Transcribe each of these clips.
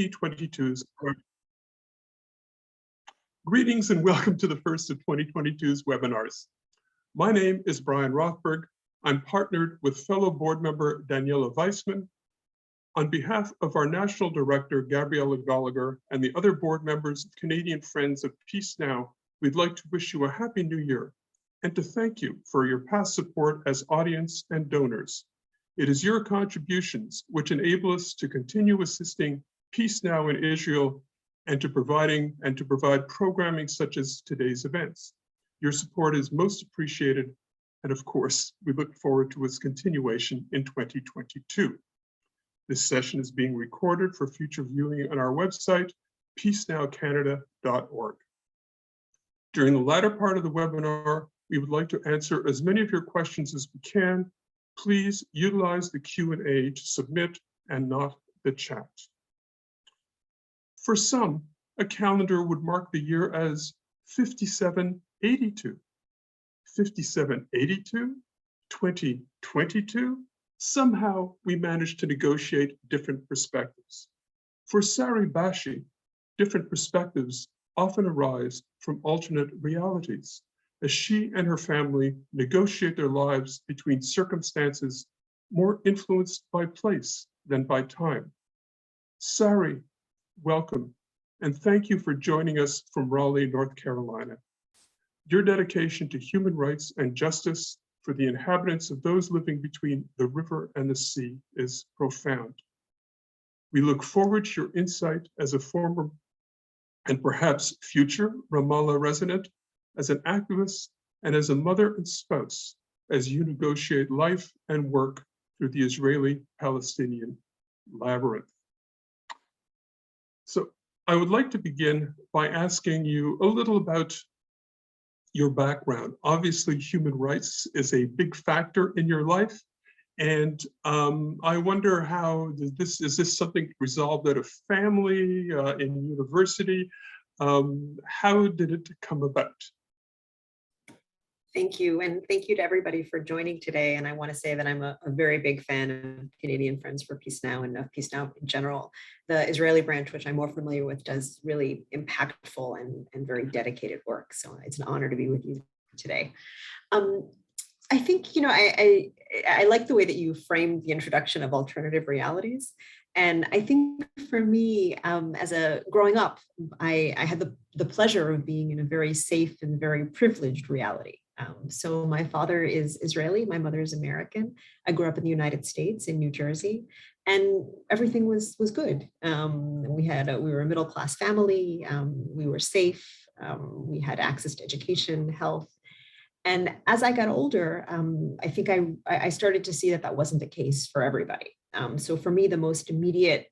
2022's Greetings and welcome to the first of 2022's webinars. My name is Brian Rothberg. I'm partnered with fellow board member Daniela Weissman. On behalf of our National Director, Gabriella Gallagher, and the other board members of Canadian Friends of Peace Now, we'd like to wish you a Happy New Year and to thank you for your past support as audience and donors. It is your contributions which enable us to continue assisting Peace Now in Israel and to provide programming such as today's events. Your support is most appreciated, and of course, we look forward to its continuation in 2022. This session is being recorded for future viewing on our website, peacenowcanada.org. During the latter part of the webinar, we would like to answer as many of your questions as we can. Please utilize the Q&A to submit and not the chat. For some, a calendar would mark the year as 5782. 5782, 2022, somehow we managed to negotiate different perspectives. For Sari Bashi, different perspectives often arise from alternate realities, as she and her family negotiate their lives between circumstances more influenced by place than by time. Sari, welcome, and thank you for joining us from Raleigh, North Carolina. Your dedication to human rights and justice for the inhabitants of those living between the river and the sea is profound. We look forward to your insight as a former and perhaps future Ramallah resident, as an activist, and as a mother and spouse, as you negotiate life and work through the Israeli-Palestinian labyrinth. So I would like to begin by asking you a little about your background. Obviously, human rights is a big factor in your life. And I wonder how is this something resolved at a family, in university? How did it come about? Thank you, and thank you to everybody for joining today. And I want to say that I'm a very big fan of Canadian Friends for Peace Now and of Peace Now in general. The Israeli branch, which I'm more familiar with, does really impactful and very dedicated work. So it's an honor to be with you today. I think, I like the way that you framed the introduction of alternative realities. And I think for me, growing up, I had the pleasure of being in a very safe and very privileged reality. So my father is Israeli, my mother is American. I grew up in the United States in New Jersey, and everything was good. We were a middle-class family. We were safe. We had access to education, health. And as I got older, I think I started to see that wasn't the case for everybody. So for me, the most immediate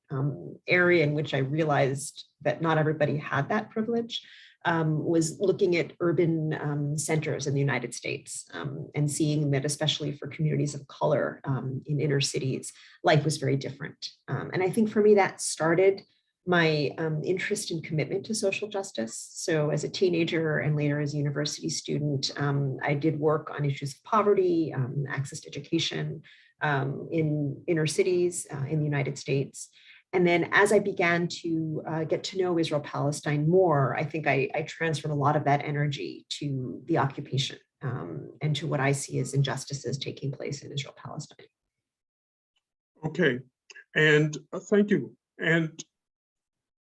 area in which I realized that not everybody had that privilege was looking at urban centers in the United States and seeing that, especially for communities of color in inner cities, life was very different. And I think for me, that started my interest and commitment to social justice. So as a teenager and later as a university student, I did work on issues of poverty, access to education in inner cities in the United States. And then as I began to get to know Israel-Palestine more, I think I transferred a lot of that energy to the occupation and to what I see as injustices taking place in Israel-Palestine. Okay, and thank you. And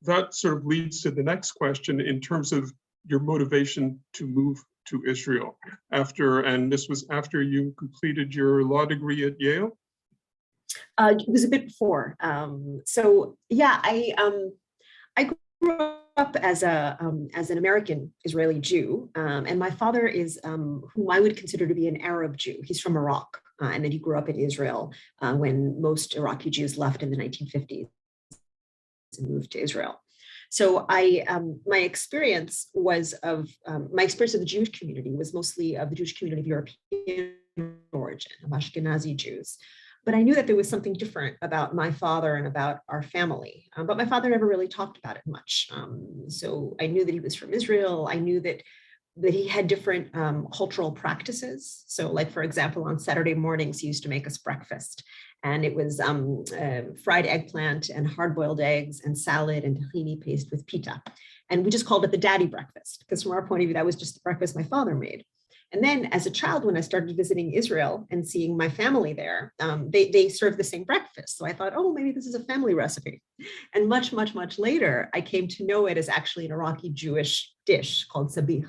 that sort of leads to the next question in terms of your motivation to move to Israel and this was after you completed your law degree at Yale? It was a bit before. So yeah, I grew up as an American Israeli Jew, and my father is whom I would consider to be an Arab Jew. He's from Iraq, and then he grew up in Israel when most Iraqi Jews left in the 1950s and moved to Israel. So my experience of the Jewish community was mostly of the Jewish community of European origin, of Ashkenazi Jews. But I knew that there was something different about my father and about our family. But my father never really talked about it much. So I knew that he was from Israel. I knew that he had different cultural practices. So like, for example, on Saturday mornings, he used to make us breakfast. And it was fried eggplant and hard-boiled eggs and salad and tahini paste with pita. And we just called it the daddy breakfast, because from our point of view, that was just the breakfast my father made. And then as a child, when I started visiting Israel and seeing my family there, they served the same breakfast. So I thought, oh, maybe this is a family recipe. And much, much, much later, I came to know it as actually an Iraqi Jewish dish called sabich,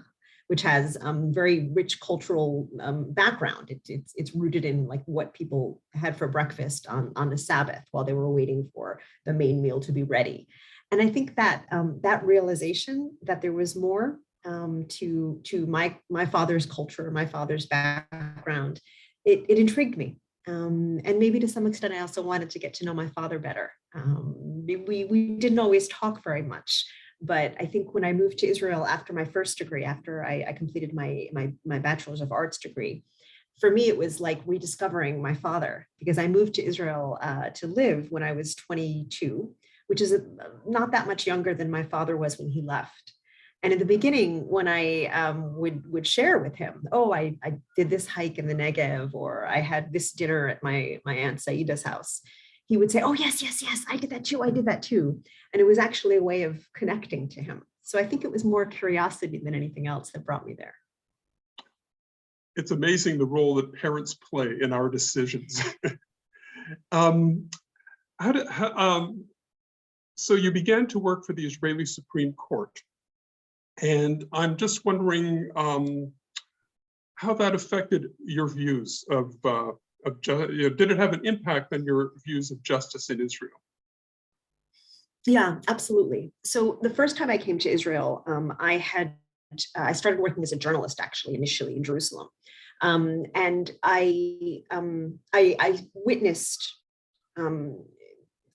which has very rich cultural background. It's rooted in like what people had for breakfast on the Sabbath while they were waiting for the main meal to be ready. And I think that that realization that there was more to my father's culture, my father's background, it intrigued me. And maybe to some extent, I also wanted to get to know my father better. We didn't always talk very much, but I think when I moved to Israel after my first degree, after I completed my Bachelor's of Arts degree, for me, it was like rediscovering my father, because I moved to Israel to live when I was 22, which is not that much younger than my father was when he left. And in the beginning, when I would share with him, oh, I did this hike in the Negev, or I had this dinner at my Aunt Saida's house, he would say, oh, yes, yes, yes, I did that too, I did that too. And it was actually a way of connecting to him. So I think it was more curiosity than anything else that brought me there. It's amazing the role that parents play in our decisions. So you began to work for the Israeli Supreme Court. And I'm just wondering how that affected your views of did it have an impact on your views of justice in Israel? Yeah, absolutely. So the first time I came to Israel, I started working as a journalist, actually, initially in Jerusalem. And I witnessed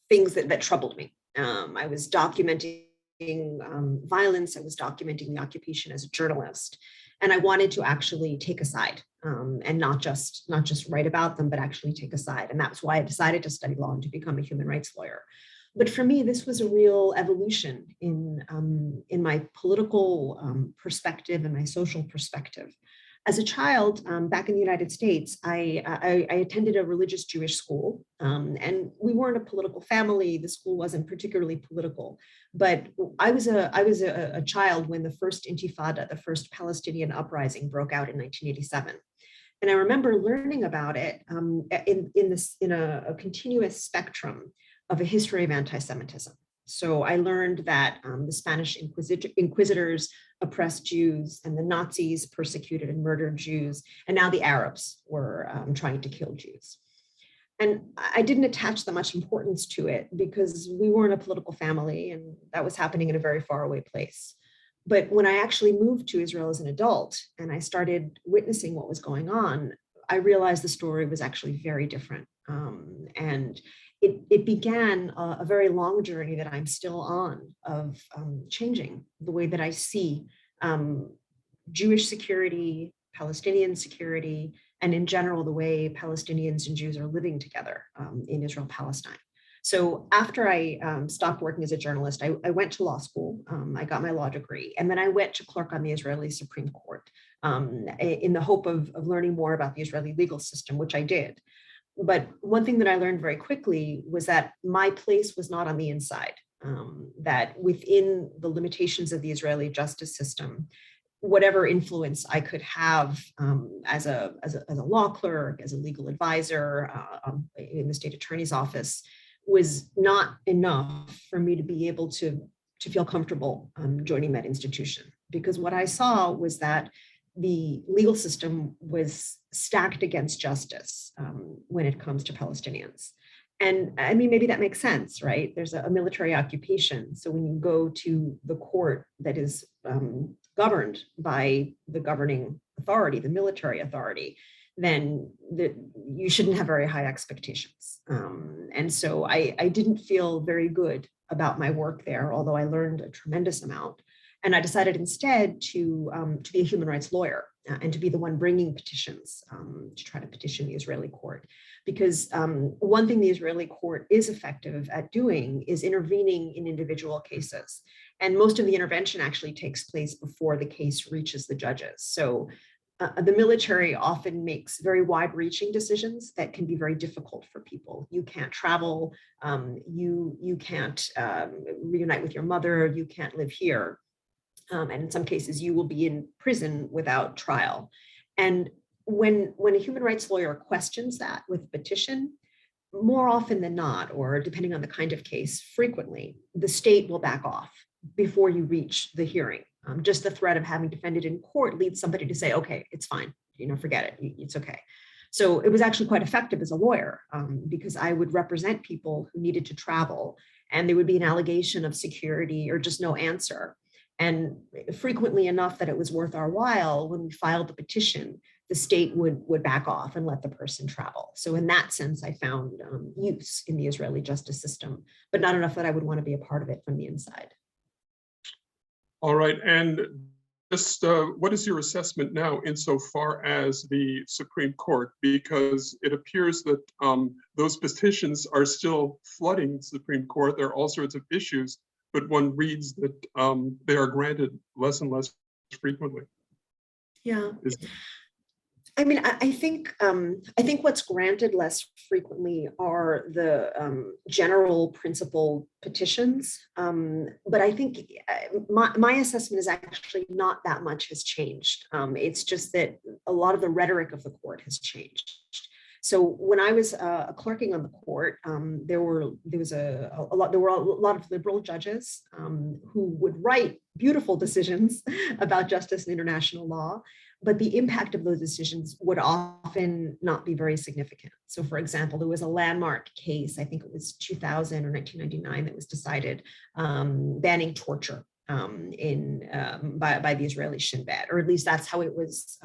things that troubled me. I was documenting violence. I was documenting the occupation as a journalist, and I wanted to actually take a side and not just write about them, but actually take a side. And that's why I decided to study law and to become a human rights lawyer. But for me, this was a real evolution in my political perspective and my social perspective. As a child, back in the United States, I attended a religious Jewish school, and we weren't a political family. The school wasn't particularly political, but I was a child when the first Intifada, the first Palestinian uprising, broke out in 1987. And I remember learning about it in a continuous spectrum of a history of anti-Semitism. So I learned that the Spanish inquisitors oppressed Jews, and the Nazis persecuted and murdered Jews, and now the Arabs were trying to kill Jews. And I didn't attach that much importance to it because we weren't a political family, and that was happening in a very far away place. But when I actually moved to Israel as an adult and I started witnessing what was going on, I realized the story was actually very different. And it began a very long journey that I'm still on of changing the way that I see Jewish security, Palestinian security, and in general, the way Palestinians and Jews are living together in Israel, Palestine. So after I stopped working as a journalist, I went to law school. I got my law degree, and then I went to clerk on the Israeli Supreme Court in the hope of learning more about the Israeli legal system, which I did. But one thing that I learned very quickly was that my place was not on the inside, that within the limitations of the Israeli justice system, whatever influence I could have as a law clerk, as a legal advisor in the state attorney's office, was not enough for me to be able to feel comfortable joining that institution. Because what I saw was that the legal system was stacked against justice when it comes to Palestinians. And I mean, maybe that makes sense, right? There's a military occupation. So when you go to the court that is governed by the governing authority, the military authority, then you shouldn't have very high expectations. And so I didn't feel very good about my work there, although I learned a tremendous amount. And I decided instead to be a human rights lawyer. and to be the one bringing petitions to try to petition the Israeli court. Because one thing the Israeli court is effective at doing is intervening in individual cases. And most of the intervention actually takes place before the case reaches the judges. So the military often makes very wide-reaching decisions that can be very difficult for people. You can't travel, you can't reunite with your mother, you can't live here. And in some cases, you will be in prison without trial. And when a human rights lawyer questions that with a petition, more often than not, or depending on the kind of case, frequently, the state will back off before you reach the hearing. Just the threat of having defended in court leads somebody to say, okay, it's fine, forget it, it's okay. So it was actually quite effective as a lawyer because I would represent people who needed to travel, and there would be an allegation of security or just no answer. And frequently enough that it was worth our while, when we filed the petition, the state would back off and let the person travel. So in that sense, I found use in the Israeli justice system, but not enough that I would want to be a part of it from the inside. All right, and just what is your assessment now insofar as the Supreme Court? Because it appears that those petitions are still flooding the Supreme Court. There are all sorts of issues, but one reads that they are granted less and less frequently. Yeah. I mean, I think what's granted less frequently are the general principle petitions. But I think my assessment is actually not that much has changed. It's just that a lot of the rhetoric of the court has changed. So when I was clerking on the court, there were a lot of liberal judges who would write beautiful decisions about justice and international law, but the impact of those decisions would often not be very significant. So for example, there was a landmark case, I think it was 2000 or 1999, that was decided banning torture by the Israeli Shin Bet, or at least that's how it was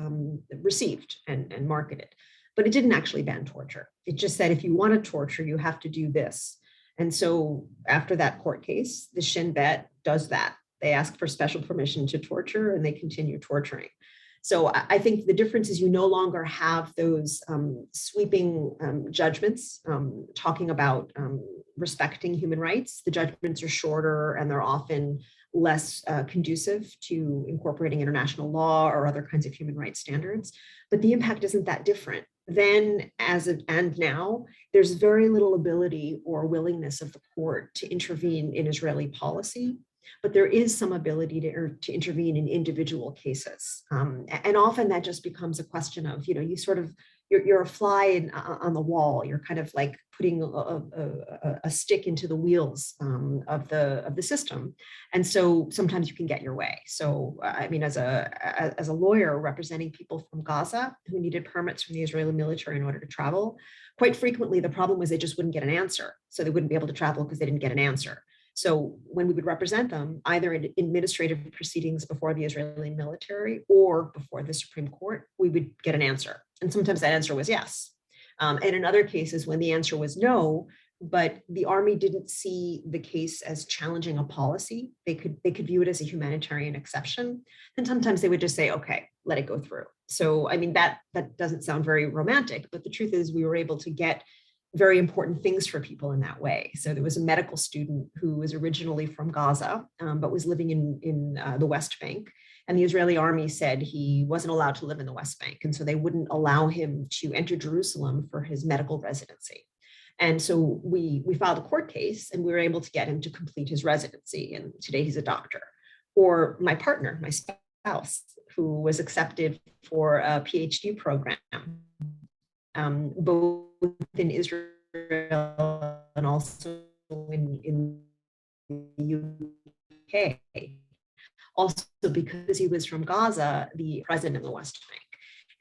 received and marketed. But it didn't actually ban torture. It just said, if you want to torture, you have to do this. And so after that court case, the Shin Bet does that. They ask for special permission to torture, and they continue torturing. So I think the difference is you no longer have those sweeping judgments talking about respecting human rights. The judgments are shorter, and they're often less conducive to incorporating international law or other kinds of human rights standards. But the impact isn't that different. Then, and now, there's very little ability or willingness of the court to intervene in Israeli policy, but there is some ability to intervene in individual cases. And often that just becomes a question of, you're a fly on the wall. You're kind of like putting a stick into the wheels of the system. And so sometimes you can get your way. So, I mean, as a lawyer representing people from Gaza who needed permits from the Israeli military in order to travel, quite frequently the problem was they just wouldn't get an answer. So they wouldn't be able to travel because they didn't get an answer. So when we would represent them, either in administrative proceedings before the Israeli military or before the Supreme Court, we would get an answer. And sometimes that answer was yes. And in other cases, when the answer was no, but the army didn't see the case as challenging a policy, they could view it as a humanitarian exception. And sometimes they would just say, okay, let it go through. So, I mean, that doesn't sound very romantic, but the truth is we were able to get very important things for people in that way. So there was a medical student who was originally from Gaza, but was living in the West Bank. And the Israeli army said he wasn't allowed to live in the West Bank. And so they wouldn't allow him to enter Jerusalem for his medical residency. And so we filed a court case, and we were able to get him to complete his residency. And today he's a doctor. Or my partner, my spouse, who was accepted for a PhD program, both in Israel and also in the UK. Also, because he was from Gaza, the president of the West Bank.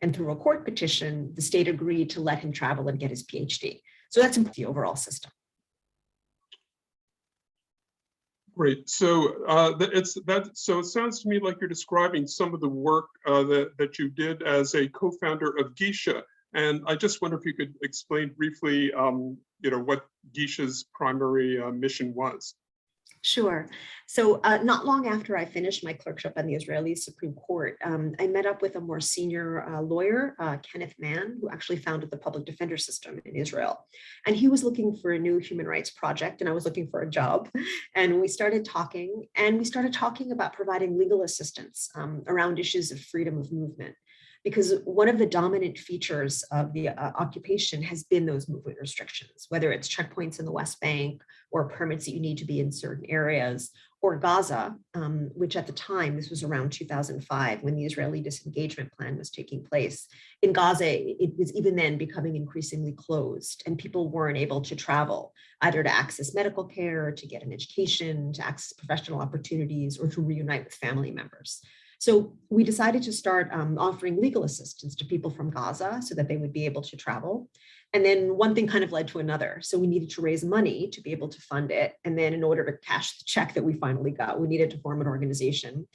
And through a court petition, the state agreed to let him travel and get his PhD. So that's the overall system. Great. So so it sounds to me like you're describing some of the work that you did as a co-founder of Gisha. And I just wonder if you could explain briefly, what Gisha's primary mission was. Sure. So not long after I finished my clerkship on the Israeli Supreme Court, I met up with a more senior lawyer, Kenneth Mann, who actually founded the public defender system in Israel. And he was looking for a new human rights project, and I was looking for a job. And we started talking, about providing legal assistance around issues of freedom of movement. Because one of the dominant features of the occupation has been those movement restrictions, whether it's checkpoints in the West Bank or permits that you need to be in certain areas, or Gaza, which at the time, this was around 2005, when the Israeli disengagement plan was taking place. In Gaza, it was even then becoming increasingly closed, and people weren't able to travel, either to access medical care, to get an education, to access professional opportunities, or to reunite with family members. So we decided to start offering legal assistance to people from Gaza so that they would be able to travel. And then one thing kind of led to another. So we needed to raise money to be able to fund it. And then in order to cash the check that we finally got, we needed to form an organization.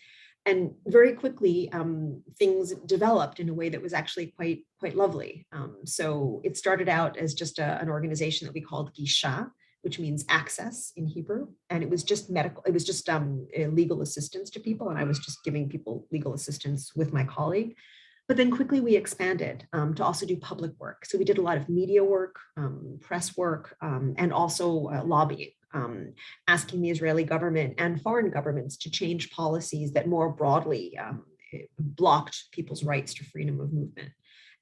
And very quickly, things developed in a way that was actually quite lovely. So it started out as just an organization that we called Gisha, which means access in Hebrew. And it was just legal assistance to people. And I was just giving people legal assistance with my colleague. But then quickly we expanded to also do public work. So we did a lot of media work, press work, and also lobbying, asking the Israeli government and foreign governments to change policies that more broadly blocked people's rights to freedom of movement.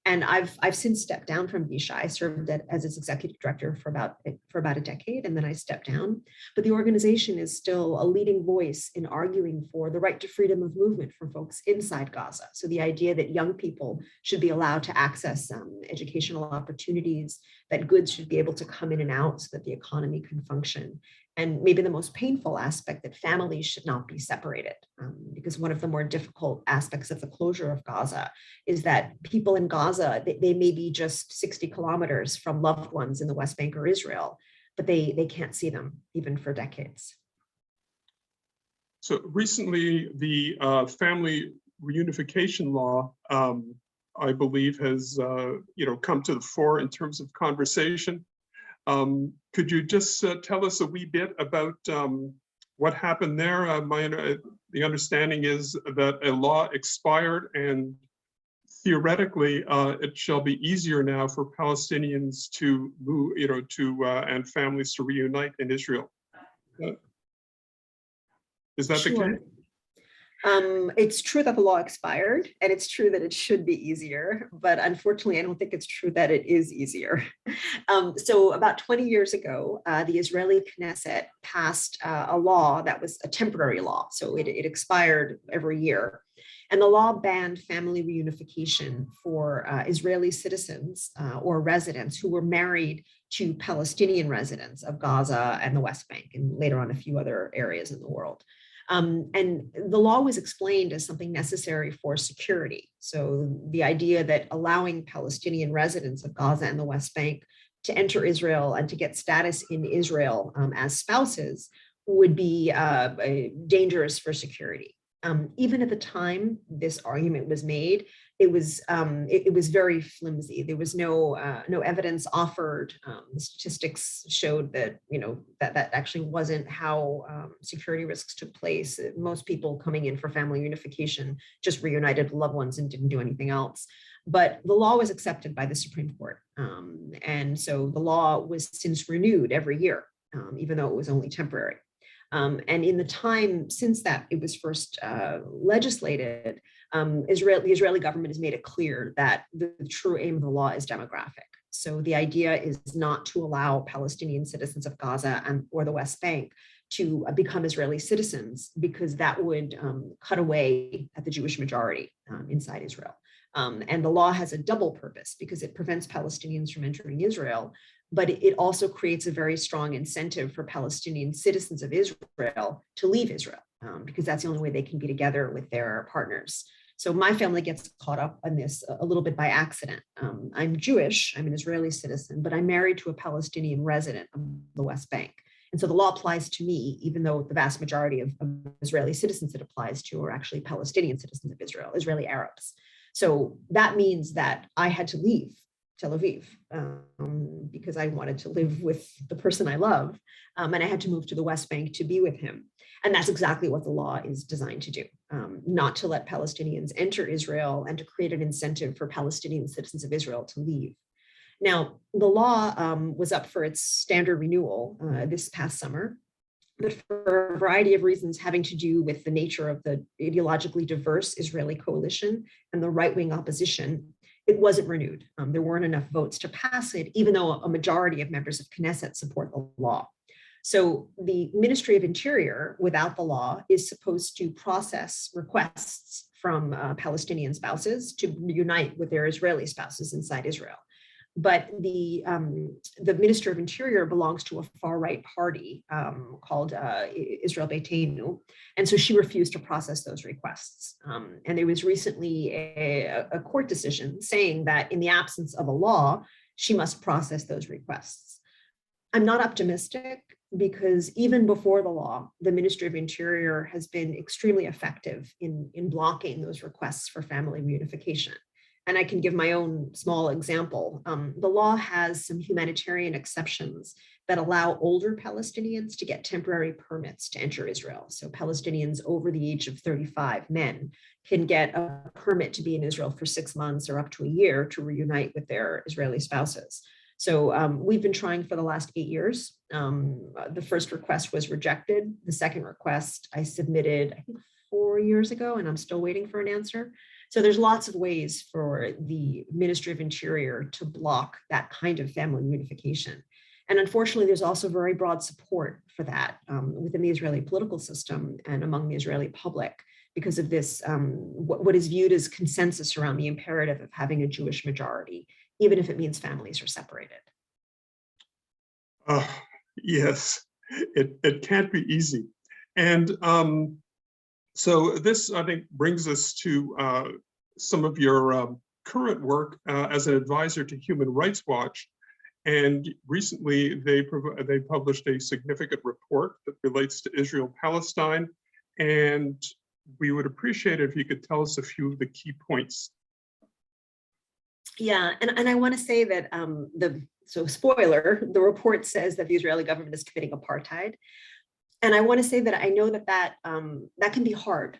And I've since stepped down from Gisha. I served as its executive director for about a decade, and then I stepped down. But the organization is still a leading voice in arguing for the right to freedom of movement for folks inside Gaza. So the idea that young people should be allowed to access educational opportunities, that goods should be able to come in and out so that the economy can function. And maybe the most painful aspect, that families should not be separated, because one of the more difficult aspects of the closure of Gaza is that people in Gaza, they may be just 60 kilometers from loved ones in the West Bank or Israel, but they can't see them even for decades. So recently, the family reunification law, I believe, has come to the fore in terms of conversation. Could you just tell us a wee bit about what happened there? The understanding is that a law expired, and theoretically, it shall be easier now for Palestinians to move, and families to reunite in Israel. Is that the case? It's true that the law expired, and it's true that it should be easier, but unfortunately, I don't think it's true that it is easier. So about 20 years ago, the Israeli Knesset passed a law that was a temporary law. So it expired every year. And the law banned family reunification for Israeli citizens or residents who were married to Palestinian residents of Gaza and the West Bank, and later on a few other areas in the world. And the law was explained as something necessary for security. So the idea that allowing Palestinian residents of Gaza and the West Bank to enter Israel and to get status in Israel as spouses would be dangerous for security. Even at the time this argument was made, it was very flimsy. There was no evidence offered. The statistics showed that that actually wasn't how security risks took place. Most people coming in for family unification just reunited loved ones and didn't do anything else. But the law was accepted by the Supreme Court, and so the law was since renewed every year, even though it was only temporary. And in the time since that it was first legislated, the Israeli government has made it clear that the true aim of the law is demographic. So the idea is not to allow Palestinian citizens of Gaza or the West Bank to become Israeli citizens, because that would cut away at the Jewish majority inside Israel. And the law has a double purpose, because it prevents Palestinians from entering Israel, but it also creates a very strong incentive for Palestinian citizens of Israel to leave Israel, because that's the only way they can be together with their partners. So my family gets caught up on this a little bit by accident. I'm Jewish, I'm an Israeli citizen, but I'm married to a Palestinian resident of the West Bank. And so the law applies to me, even though the vast majority of Israeli citizens it applies to are actually Palestinian citizens of Israel, Israeli Arabs. So that means that I had to leave Tel Aviv, because I wanted to live with the person I love. And I had to move to the West Bank to be with him. And that's exactly what the law is designed to do, not to let Palestinians enter Israel and to create an incentive for Palestinian citizens of Israel to leave. Now, the law was up for its standard renewal this past summer, but for a variety of reasons having to do with the nature of the ideologically diverse Israeli coalition and the right-wing opposition, it wasn't renewed. There weren't enough votes to pass it, even though a majority of members of Knesset support the law. So the Ministry of Interior, without the law, is supposed to process requests from Palestinian spouses to reunite with their Israeli spouses inside Israel. But the Minister of Interior belongs to a far-right party called Israel Beitenu, and so she refused to process those requests. And there was recently a court decision saying that in the absence of a law, she must process those requests. I'm not optimistic because even before the law, the Ministry of Interior has been extremely effective in blocking those requests for family reunification. And I can give my own small example. The law has some humanitarian exceptions that allow older Palestinians to get temporary permits to enter Israel. So Palestinians over the age of 35, men, can get a permit to be in Israel for 6 months or up to a year to reunite with their Israeli spouses. So we've been trying for the last 8 years. The first request was rejected. The second request I submitted, I think 4 years ago, and I'm still waiting for an answer. So there's lots of ways for the Ministry of Interior to block that kind of family reunification. And unfortunately, there's also very broad support for that within the Israeli political system and among the Israeli public because of this, what is viewed as consensus around the imperative of having a Jewish majority, even if it means families are separated. Yes, it can't be easy. And so this, I think, brings us to some of your current work as an advisor to Human Rights Watch. And recently, they published a significant report that relates to Israel-Palestine. And we would appreciate it if you could tell us a few of the key points. Yeah, and I want to say that so spoiler, the report says that the Israeli government is committing apartheid. And I want to say that I know that can be hard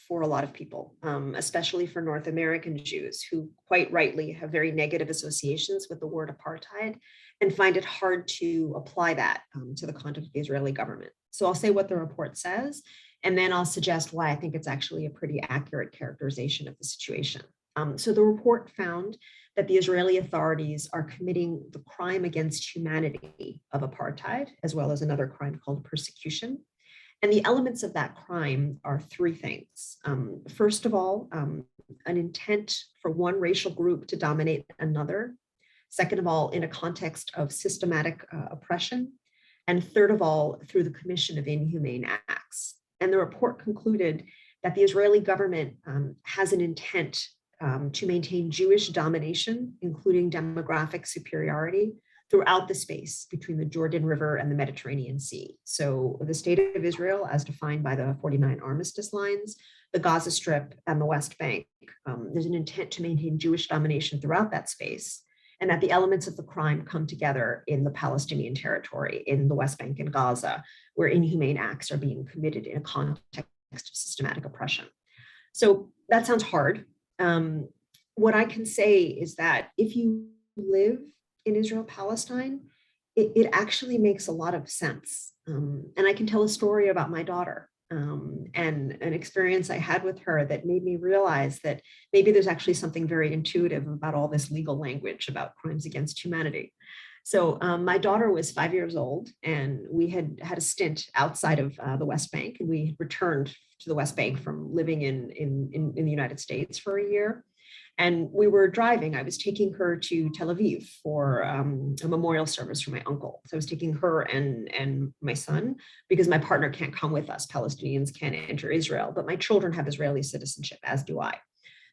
for a lot of people, especially for North American Jews who quite rightly have very negative associations with the word apartheid and find it hard to apply that to the conduct of the Israeli government. So I'll say what the report says, and then I'll suggest why I think it's actually a pretty accurate characterization of the situation. So the report found that the Israeli authorities are committing the crime against humanity of apartheid, as well as another crime called persecution. And the elements of that crime are three things. First of all, an intent for one racial group to dominate another. Second of all, in a context of systematic oppression. And third of all, through the commission of inhumane acts. And the report concluded that the Israeli government has an intent to maintain Jewish domination, including demographic superiority, throughout the space between the Jordan River and the Mediterranean Sea. So the state of Israel, as defined by the 49 armistice lines, the Gaza Strip, and the West Bank, there's an intent to maintain Jewish domination throughout that space, and that the elements of the crime come together in the Palestinian territory, in the West Bank and Gaza, where inhumane acts are being committed in a context of systematic oppression. So that sounds hard. What I can say is that if you live in Israel-Palestine, it actually makes a lot of sense. And I can tell a story about my daughter and an experience I had with her that made me realize that maybe there's actually something very intuitive about all this legal language about crimes against humanity. So my daughter was 5 years old, and we had a stint outside of the West Bank, and we returned to the West Bank from living in the United States for a year. And we were driving. I was taking her to Tel Aviv for a memorial service for my uncle. So I was taking her and my son because my partner can't come with us. Palestinians can't enter Israel, but my children have Israeli citizenship, as do I.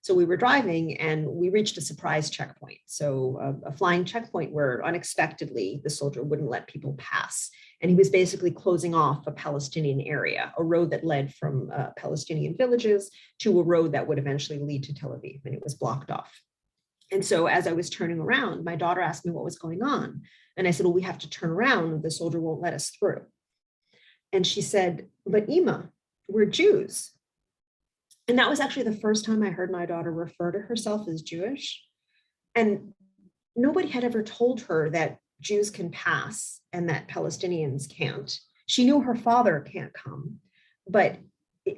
So we were driving and we reached a surprise checkpoint. So a flying checkpoint where unexpectedly the soldier wouldn't let people pass. And he was basically closing off a Palestinian area, a road that led from Palestinian villages to a road that would eventually lead to Tel Aviv, and it was blocked off. And so as I was turning around, my daughter asked me what was going on. And I said, well, we have to turn around. The soldier won't let us through. And she said, but Ima, we're Jews. And that was actually the first time I heard my daughter refer to herself as Jewish. And nobody had ever told her that Jews can pass and that Palestinians can't. She knew her father can't come, but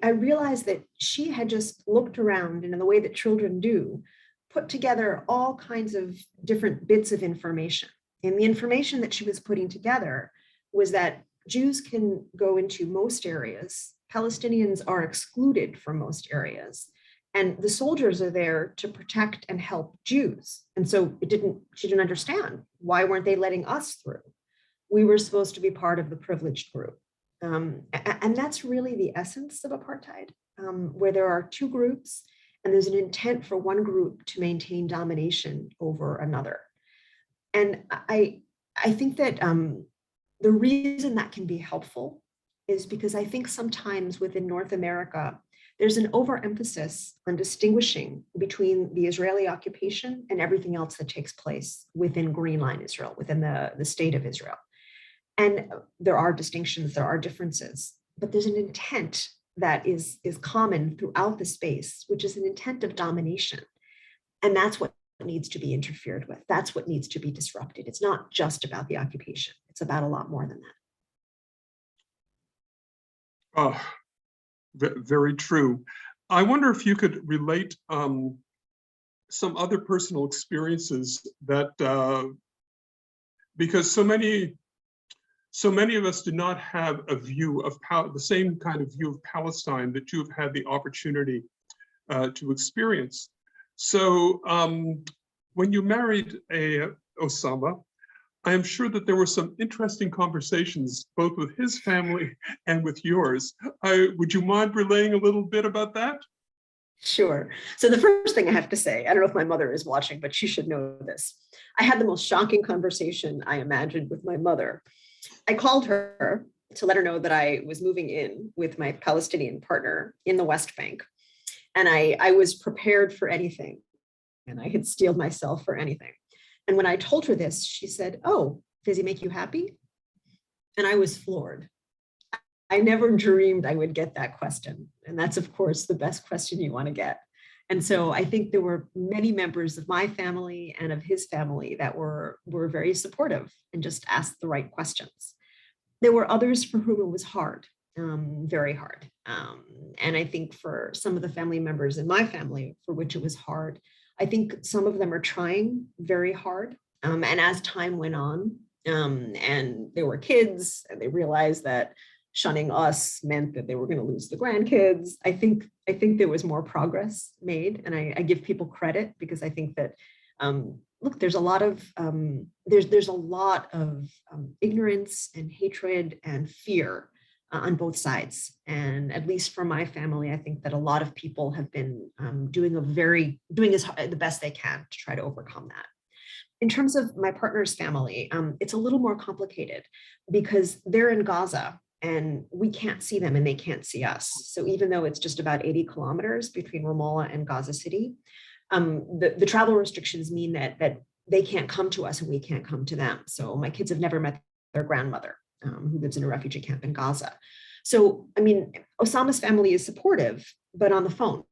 I realized that she had just looked around and in the way that children do, put together all kinds of different bits of information. And the information that she was putting together was that Jews can go into most areas. Palestinians are excluded from most areas. And the soldiers are there to protect and help Jews. And so she didn't understand, why weren't they letting us through? We were supposed to be part of the privileged group. And that's really the essence of apartheid, where there are two groups and there's an intent for one group to maintain domination over another. And I think that the reason that can be helpful is because I think sometimes within North America, there's an overemphasis on distinguishing between the Israeli occupation and everything else that takes place within Green Line Israel, within the state of Israel. And there are distinctions, there are differences, but there's an intent that is common throughout the space, which is an intent of domination. And that's what needs to be interfered with. That's what needs to be disrupted. It's not just about the occupation. It's about a lot more than that. Oh, very true. I wonder if you could relate some other personal experiences that, because so many of us do not have a view of the same kind of view of Palestine that you have had the opportunity to experience. So when you married Osama, I am sure that there were some interesting conversations, both with his family and with yours. Would you mind relaying a little bit about that? Sure. So the first thing I have to say, I don't know if my mother is watching, but she should know this. I had the most shocking conversation I imagined with my mother. I called her to let her know that I was moving in with my Palestinian partner in the West Bank. And I was prepared for anything. And I had steeled myself for anything. And when I told her this, she said, oh, does he make you happy? And I was floored. I never dreamed I would get that question. And that's, of course, the best question you want to get. And so I think there were many members of my family and of his family that were very supportive and just asked the right questions. There were others for whom it was hard, very hard. And I think for some of the family members in my family for which it was hard, I think some of them are trying very hard. And as time went on, and there were kids, and they realized that shunning us meant that they were going to lose the grandkids. I think there was more progress made, and I give people credit because I think that look, there's a lot of ignorance and hatred and fear on both sides. And at least for my family, I think that a lot of people have been doing the best they can to try to overcome that. In terms of my partner's family, it's a little more complicated because they're in Gaza and we can't see them and they can't see us. So even though it's just about 80 kilometers between Ramallah and Gaza City, the travel restrictions mean that they can't come to us and we can't come to them. So my kids have never met their grandmother who lives in a refugee camp in Gaza. So, I mean, Osama's family is supportive, but on the phone.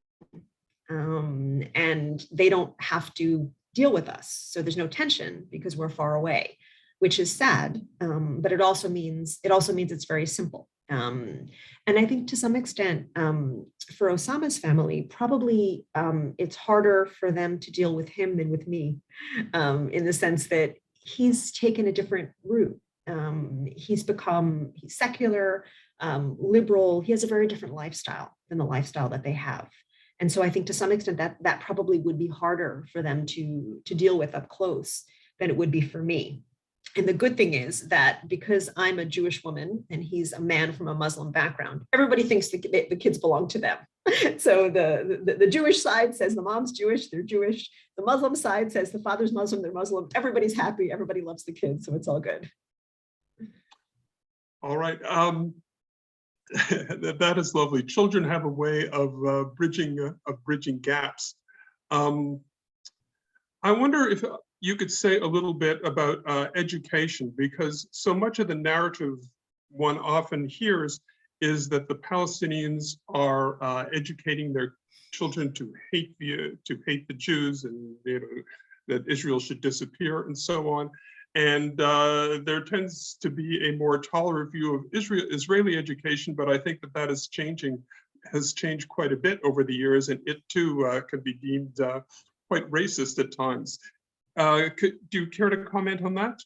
And they don't have to deal with us. So there's no tension because we're far away, which is sad, but it also means it's very simple. And I think to some extent, for Osama's family, probably it's harder for them to deal with him than with me, in the sense that he's taken a different route. He's secular, liberal. He has a very different lifestyle than the lifestyle that they have. And so I think to some extent that probably would be harder for them to deal with up close than it would be for me. And the good thing is that because I'm a Jewish woman and he's a man from a Muslim background, everybody thinks the kids belong to them. So the Jewish side says the mom's Jewish, they're Jewish. The Muslim side says the father's Muslim, they're Muslim. Everybody's happy, everybody loves the kids, so it's all good. All right. That is lovely. Children have a way of bridging gaps. I wonder if you could say a little bit about education, because so much of the narrative one often hears is that the Palestinians are educating their children to hate the Jews, and that Israel should disappear and so on. And there tends to be a more tolerant view of Israeli education, but I think that that is changing, has changed quite a bit over the years, and it too could be deemed quite racist at times. Do you care to comment on that?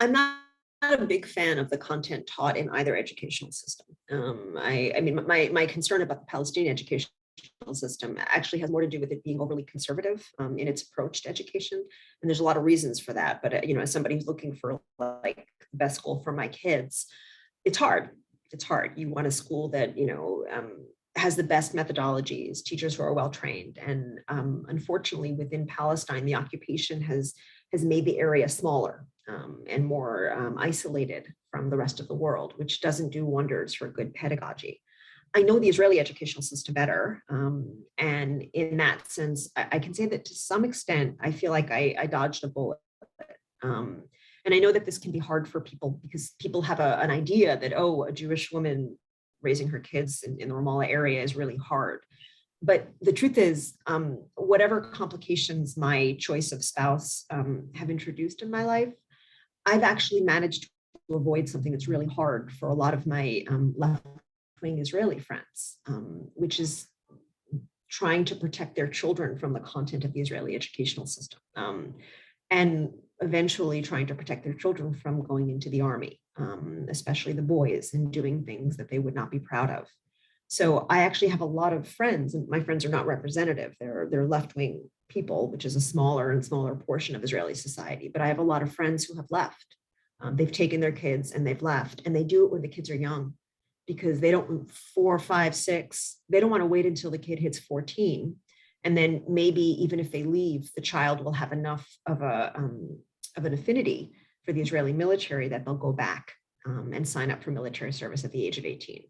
I'm not a big fan of the content taught in either educational system. I mean, my concern about the Palestinian educational system actually has more to do with it being overly conservative in its approach to education. And there's a lot of reasons for that. But, as somebody who's looking for like the best school for my kids, it's hard. It's hard. You want a school that, has the best methodologies, teachers who are well trained. And unfortunately, within Palestine, the occupation has made the area smaller and more isolated from the rest of the world, which doesn't do wonders for good pedagogy. I know the Israeli educational system better. And in that sense, I can say that to some extent, I feel like I dodged a bullet. And I know that this can be hard for people because people have an idea that, oh, a Jewish woman raising her kids in the Ramallah area is really hard. But the truth is, whatever complications my choice of spouse have introduced in my life, I've actually managed to avoid something that's really hard for a lot of my left-wing Israeli friends, which is trying to protect their children from the content of the Israeli educational system, and eventually trying to protect their children from going into the army, especially the boys, and doing things that they would not be proud of. So I actually have a lot of friends, and my friends are not representative. They're left-wing people, which is a smaller and smaller portion of Israeli society. But I have a lot of friends who have left. They've taken their kids and they've left, and they do it when the kids are young, because they don't 4, 5, 6. They don't want to wait until the kid hits 14, and then maybe even if they leave, the child will have enough of an affinity for the Israeli military that they'll go back and sign up for military service at the age of 18.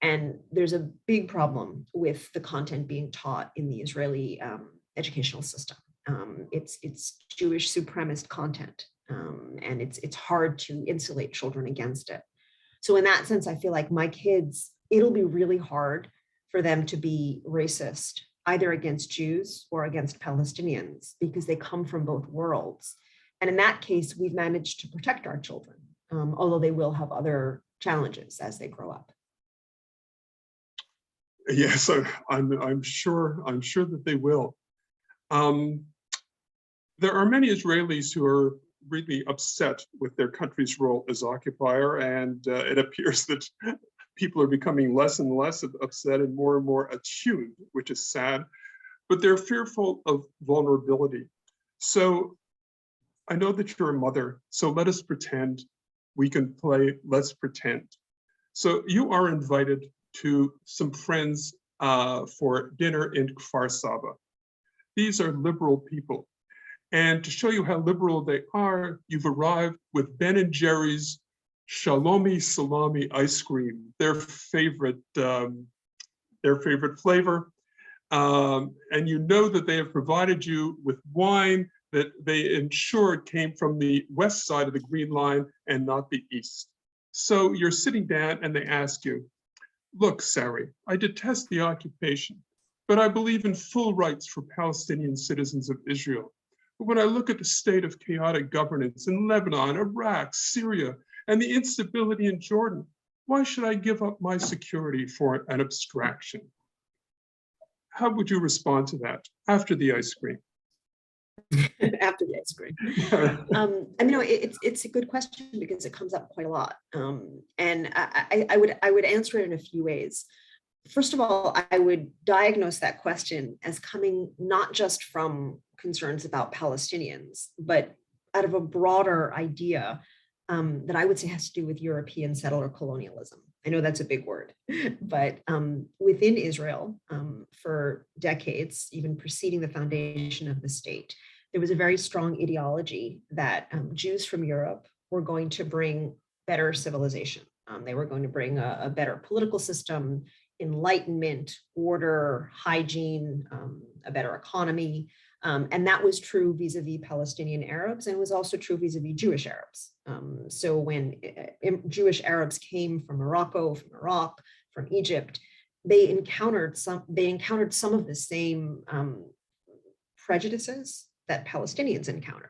And there's a big problem with the content being taught in the Israeli educational system. It's Jewish supremacist content, and it's hard to insulate children against it. So in that sense, I feel like my kids, it'll be really hard for them to be racist, either against Jews or against Palestinians, because they come from both worlds. And in that case, we've managed to protect our children, although they will have other challenges as they grow up. Yes, I'm sure that they will. There are many Israelis who are really upset with their country's role as occupier, and it appears that people are becoming less and less upset and more attuned, which is sad, but they're fearful of vulnerability. So I know that you're a mother, so let us pretend we can play Let's Pretend. So you are invited to some friends for dinner in Kfar Saba. These are liberal people. And to show you how liberal they are, you've arrived with Ben and Jerry's Shalomi Salami ice cream, their favorite flavor. And you know that they have provided you with wine that they ensured came from the west side of the Green Line and not the east. So you're sitting down and they ask you, look, Sari, I detest the occupation, but I believe in full rights for Palestinian citizens of Israel. But when I look at the state of chaotic governance in Lebanon, Iraq, Syria, and the instability in Jordan, why should I give up my security for an abstraction? How would you respond to that after the ice cream? After the ice cream. It's a good question because it comes up quite a lot. And I would answer it in a few ways. First of all, I would diagnose that question as coming not just from concerns about Palestinians, but out of a broader idea that I would say has to do with European settler colonialism. I know that's a big word, but within Israel, for decades, even preceding the foundation of the state, there was a very strong ideology that Jews from Europe were going to bring better civilization. They were going to bring a better political system, enlightenment, order, hygiene, a better economy, And that was true vis-a-vis Palestinian Arabs, and was also true vis-a-vis Jewish Arabs. So when Jewish Arabs came from Morocco, from Iraq, from Egypt, they encountered some of the same prejudices that Palestinians encountered.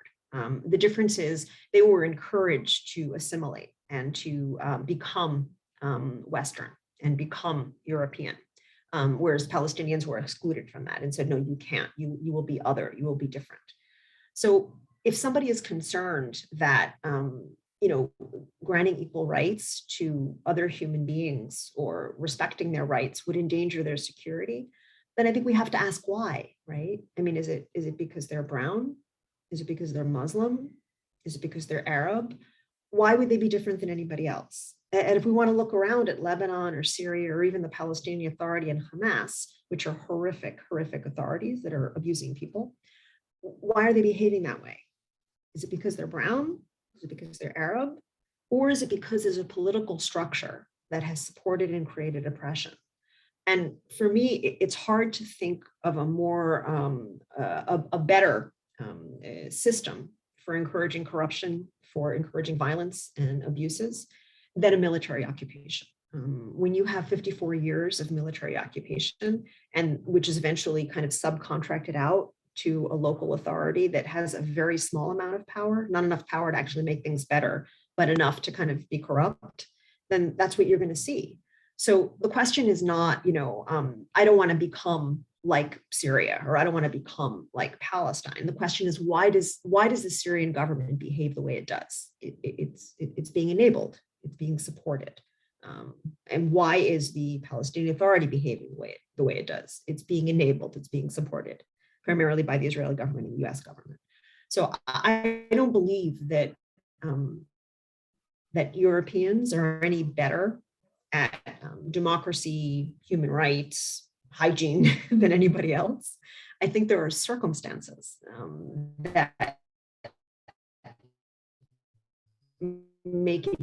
The difference is they were encouraged to assimilate and to become Western and become European. Whereas Palestinians were excluded from that and said, no, you can't, you will be other, you will be different. So if somebody is concerned that, granting equal rights to other human beings or respecting their rights would endanger their security, then I think we have to ask why, right? I mean, is it because they're brown? Is it because they're Muslim? Is it because they're Arab? Why would they be different than anybody else? And if we want to look around at Lebanon or Syria or even the Palestinian Authority and Hamas, which are horrific, horrific authorities that are abusing people, why are they behaving that way? Is it because they're brown? Is it because they're Arab? Or is it because there's a political structure that has supported and created oppression? And for me, it's hard to think of a more, a better system for encouraging corruption, for encouraging violence and abuses than a military occupation. When you have 54 years of military occupation, and which is eventually kind of subcontracted out to a local authority that has a very small amount of power, not enough power to actually make things better, but enough to kind of be corrupt, then that's what you're going to see. So the question is not, I don't want to become like Syria, or I don't want to become like Palestine. The question is, why does the Syrian government behave the way it does? It's being enabled, it's being supported. And why is the Palestinian Authority behaving the way it does? It's being enabled, it's being supported, primarily by the Israeli government and the US government. So I don't believe that, that Europeans are any better at democracy, human rights, hygiene than anybody else. I think there are circumstances that make it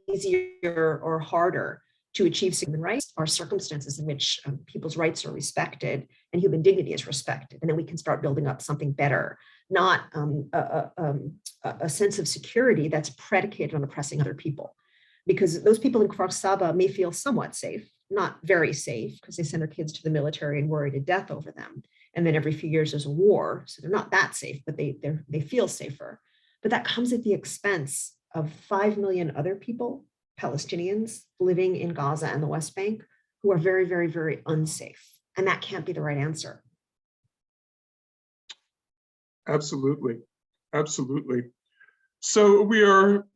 easier or harder to achieve human rights, are circumstances in which people's rights are respected and human dignity is respected. And then we can start building up something better, not a sense of security that's predicated on oppressing other people. Because those people in Kfar Saba may feel somewhat safe, not very safe, because they send their kids to the military and worry to death over them. And then every few years there's a war, so they're not that safe, but they feel safer. But that comes at the expense of 5 million other people, Palestinians, living in Gaza and the West Bank, who are very, very, very unsafe. And that can't be the right answer. Absolutely, absolutely. So we are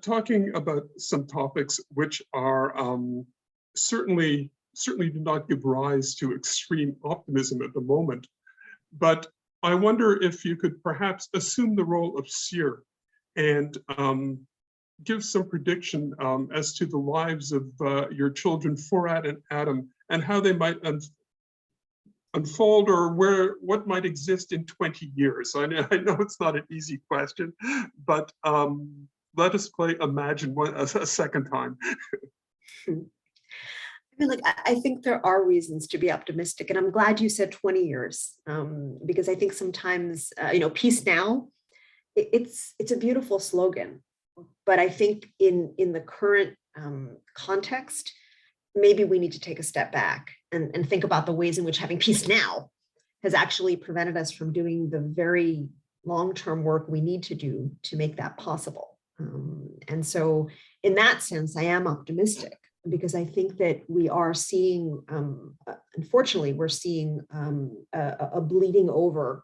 talking about some topics which are certainly do not give rise to extreme optimism at the moment. But I wonder if you could perhaps assume the role of seer and give some prediction as to the lives of your children, Furat and Adam, and how they might unfold, or what might exist in 20 years. I know it's not an easy question, but let us play Imagine a second time. I think there are reasons to be optimistic, and I'm glad you said 20 years, because I think sometimes, peace now, it's a beautiful slogan, but I think in the current context, maybe we need to take a step back and think about the ways in which having peace now has actually prevented us from doing the very long-term work we need to do to make that possible. And so in that sense, I am optimistic, because I think that we are seeing, unfortunately, we're seeing a bleeding over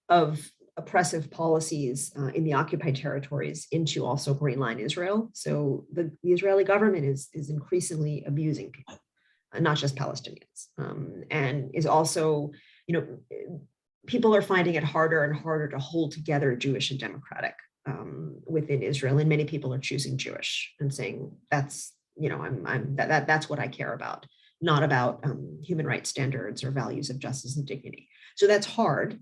of oppressive policies in the occupied territories into also Green Line Israel. So the Israeli government is increasingly abusing people, not just Palestinians, and is also, people are finding it harder and harder to hold together Jewish and democratic within Israel, and many people are choosing Jewish and saying that's, that's what I care about, not about human rights standards or values of justice and dignity. So that's hard,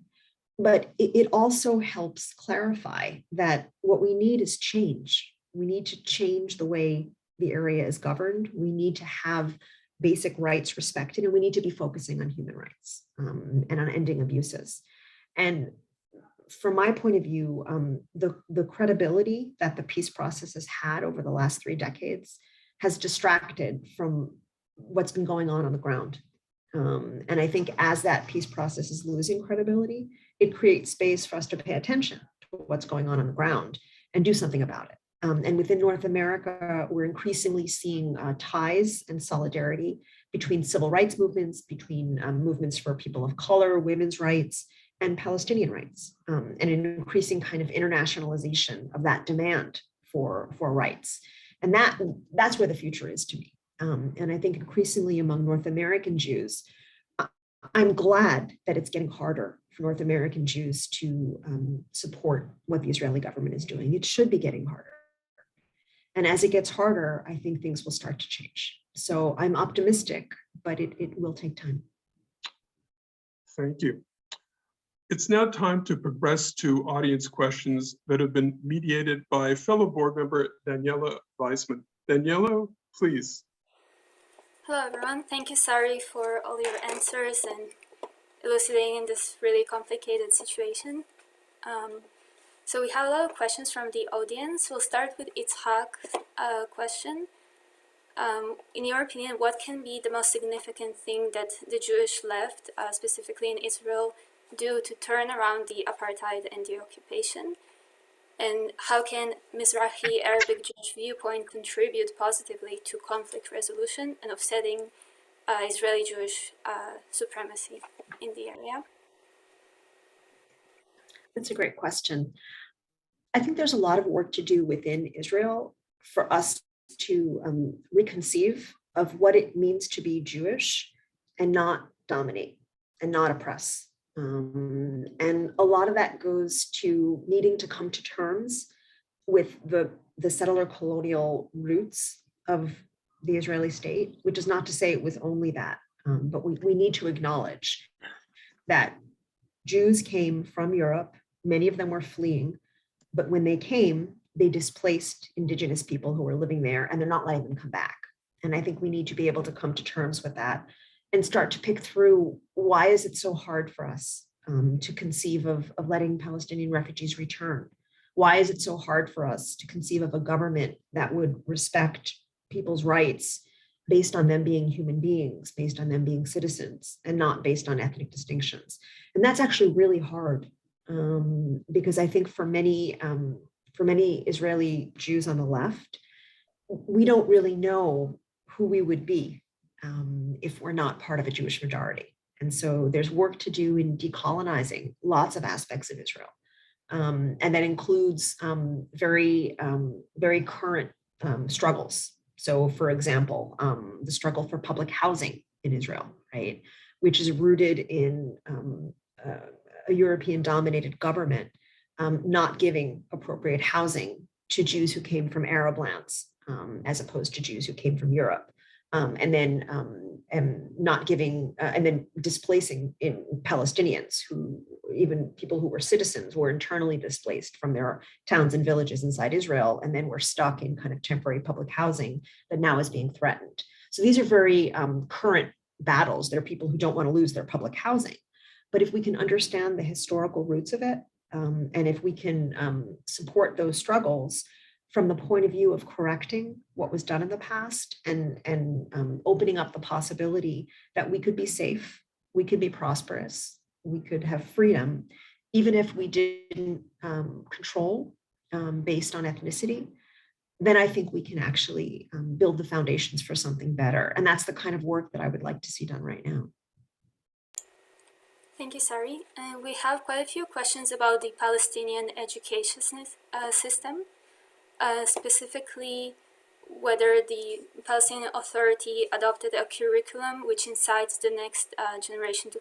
but it also helps clarify that what we need is change. We need to change the way the area is governed. We need to have basic rights respected, and we need to be focusing on human rights and on ending abuses. And from my point of view, the credibility that the peace process has had over the last 3 decades has distracted from what's been going on the ground. And I think as that peace process is losing credibility, it creates space for us to pay attention to what's going on the ground and do something about it. And within North America, we're increasingly seeing ties and solidarity between civil rights movements, between movements for people of color, women's rights, and Palestinian rights, and an increasing kind of internationalization of that demand for rights. And that's where the future is to me. And I think increasingly among North American Jews, I'm glad that it's getting harder for North American Jews to support what the Israeli government is doing. It should be getting harder. And as it gets harder, I think things will start to change. So I'm optimistic, but it will take time. Thank you. It's now time to progress to audience questions that have been mediated by fellow board member Daniela Weissman. Daniela, please. Hello, everyone. Thank you, Sari, for all your answers and elucidating this really complicated situation. So we have a lot of questions from the audience. We'll start with Itzhak's question. In your opinion, what can be the most significant thing that the Jewish left, specifically in Israel, do to turn around the apartheid and the occupation? And how can Mizrahi Arabic Jewish Viewpoint contribute positively to conflict resolution and offsetting Israeli Jewish supremacy in the area? That's a great question. I think there's a lot of work to do within Israel for us to reconceive of what it means to be Jewish and not dominate and not oppress. And a lot of that goes to needing to come to terms with the settler colonial roots of the Israeli state, which is not to say it was only that, but we need to acknowledge that Jews came from Europe. Many of them were fleeing, but when they came, they displaced indigenous people who were living there, and they're not letting them come back. And I think we need to be able to come to terms with that and start to pick through, why is it so hard for us to conceive of letting Palestinian refugees return? Why is it so hard for us to conceive of a government that would respect people's rights based on them being human beings, based on them being citizens, and not based on ethnic distinctions? And that's actually really hard, because I think for many Israeli Jews on the left, we don't really know who we would be if we're not part of a Jewish majority. And so there's work to do in decolonizing lots of aspects of Israel. And that includes very current struggles. So for example, the struggle for public housing in Israel, right, which is rooted in a European dominated government not giving appropriate housing to Jews who came from Arab lands, as opposed to Jews who came from Europe. And then not giving, and then displacing in Palestinians, who even people who were citizens were internally displaced from their towns and villages inside Israel, and then were stuck in kind of temporary public housing that now is being threatened. So these are very current battles. There are people who don't want to lose their public housing. But if we can understand the historical roots of it, and if we can support those struggles from the point of view of correcting what was done in the past and opening up the possibility that we could be safe, we could be prosperous, we could have freedom, even if we didn't control based on ethnicity, then I think we can actually build the foundations for something better. And that's the kind of work that I would like to see done right now. Thank you, Sari. And we have quite a few questions about the Palestinian education system. Specifically, whether the Palestinian Authority adopted a curriculum which incites the next generation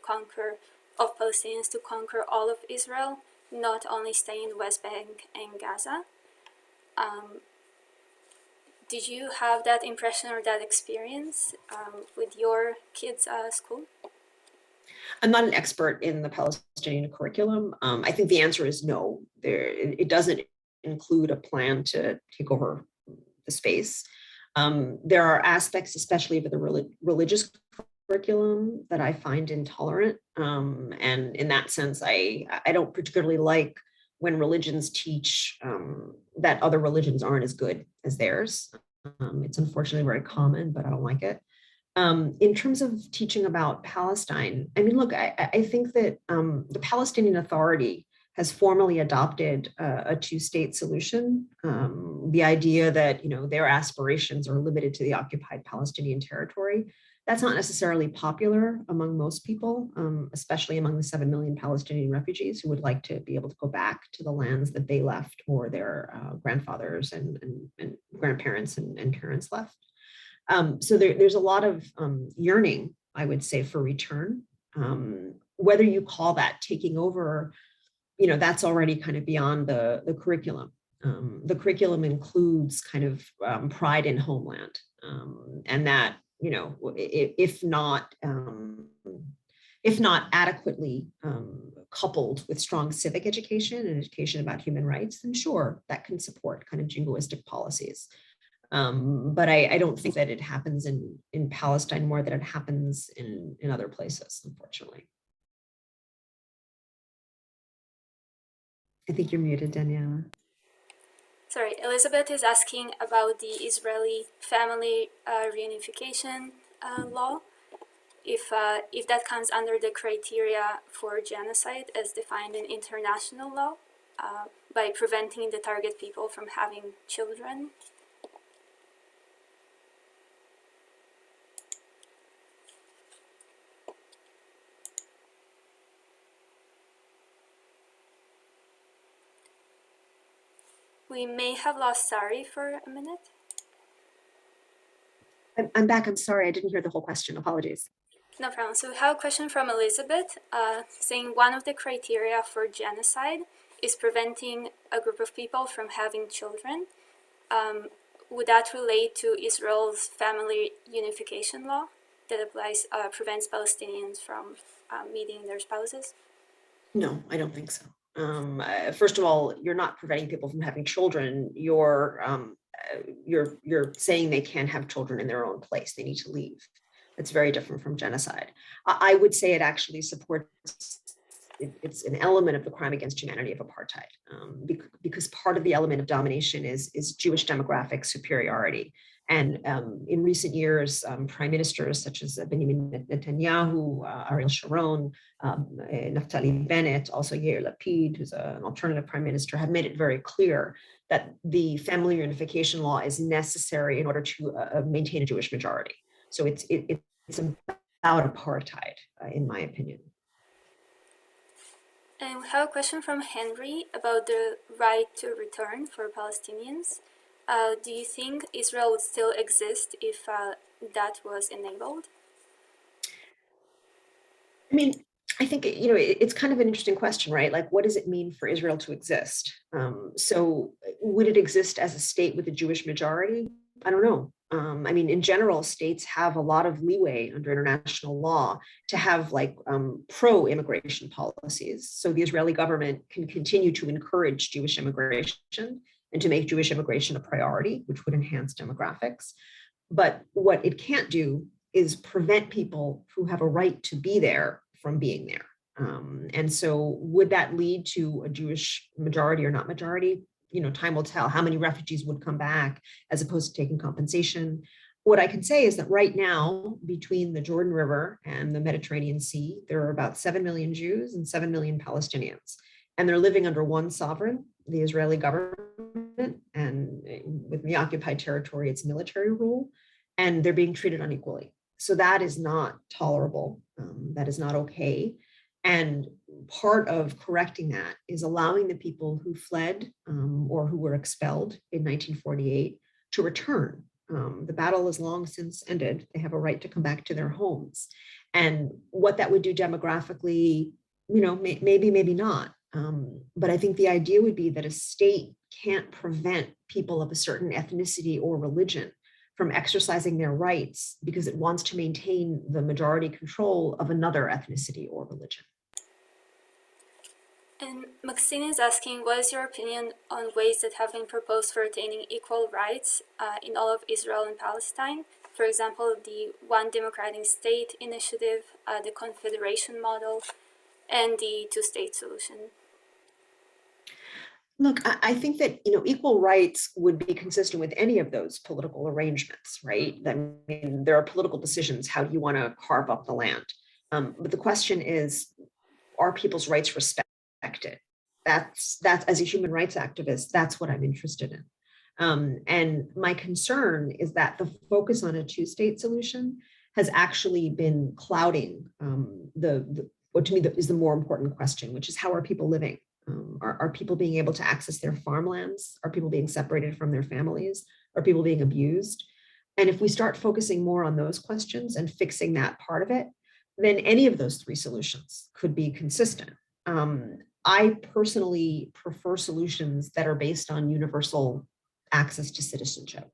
of Palestinians to conquer all of Israel, not only stay in the West Bank and Gaza. Did you have that impression or that experience with your kids' school? I'm not an expert in the Palestinian curriculum. I think the answer is no. It doesn't include a plan to take over the space. There are aspects, especially of the religious curriculum that I find intolerant. And in that sense, I don't particularly like when religions teach that other religions aren't as good as theirs. It's unfortunately very common, but I don't like it. In terms of teaching about Palestine, I mean, look, I think that the Palestinian Authority has formally adopted a two-state solution. The idea that, you know, their aspirations are limited to the occupied Palestinian territory. That's not necessarily popular among most people, especially among the 7 million Palestinian refugees who would like to be able to go back to the lands that they left or their grandfathers and grandparents and parents left. So there's a lot of yearning, I would say, for return. Whether you call that taking over, you know, that's already kind of beyond the curriculum. The curriculum includes kind of pride in homeland, and that, you know, if not adequately coupled with strong civic education and education about human rights, then sure, that can support kind of jingoistic policies. But I don't think that it happens in Palestine more than it happens in other places, unfortunately. I think you're muted, Daniela. Sorry, Elizabeth is asking about the Israeli family reunification law, if that comes under the criteria for genocide as defined in international law, by preventing the target people from having children. We may have lost Sari for a minute. I'm back. I'm sorry. I didn't hear the whole question. Apologies. No problem. So we have a question from Elizabeth saying one of the criteria for genocide is preventing a group of people from having children. Would that relate to Israel's family unification law that applies, prevents Palestinians from meeting their spouses? No, I don't think so. First of all, you're not preventing people from having children. You're saying they can't have children in their own place. They need to leave. It's very different from genocide. I would say it actually supports, it's an element of the crime against humanity of apartheid, because part of the element of domination is Jewish demographic superiority. And in recent years, prime ministers such as Benjamin Netanyahu, Ariel Sharon, Naftali Bennett, also Yair Lapid, who's an alternative prime minister, have made it very clear that the family reunification law is necessary in order to maintain a Jewish majority. So it's about apartheid, in my opinion. And we have a question from Henry about the right to return for Palestinians. Do you think Israel would still exist if that was enabled? I mean, I think, you know, it's kind of an interesting question, right? Like, what does it mean for Israel to exist? So would it exist as a state with a Jewish majority? I don't know. I mean, in general, states have a lot of leeway under international law to have like pro-immigration policies. So the Israeli government can continue to encourage Jewish immigration and to make Jewish immigration a priority, which would enhance demographics. But what it can't do is prevent people who have a right to be there from being there. And so would that lead to a Jewish majority or not majority? You know, time will tell how many refugees would come back as opposed to taking compensation. What I can say is that right now, between the Jordan River and the Mediterranean Sea, there are about 7 million Jews and 7 million Palestinians. And they're living under one sovereign, the Israeli government, and within the occupied territory, it's military rule, and they're being treated unequally. So that is not tolerable. That is not okay. And part of correcting that is allowing the people who fled or who were expelled in 1948 to return. The battle is long since ended. They have a right to come back to their homes. And what that would do demographically, you know, maybe, maybe not. But I think the idea would be that a state can't prevent people of a certain ethnicity or religion from exercising their rights because it wants to maintain the majority control of another ethnicity or religion. And Maxine is asking, what is your opinion on ways that have been proposed for attaining equal rights in all of Israel and Palestine? For example, the One Democratic State initiative, the Confederation model, and the two-state solution? Look, I think that, equal rights would be consistent with any of those political arrangements, right? I mean, there are political decisions. How do you want to carve up the land? But the question is, are people's rights respected? That's as a human rights activist, that's what I'm interested in. And my concern is that the focus on a two-state solution has actually been clouding what to me is the more important question, which is how are people living? Are people being able to access their farmlands? Are people being separated from their families? Are people being abused? And if we start focusing more on those questions and fixing that part of it, then any of those three solutions could be consistent. I personally prefer solutions that are based on universal access to citizenship.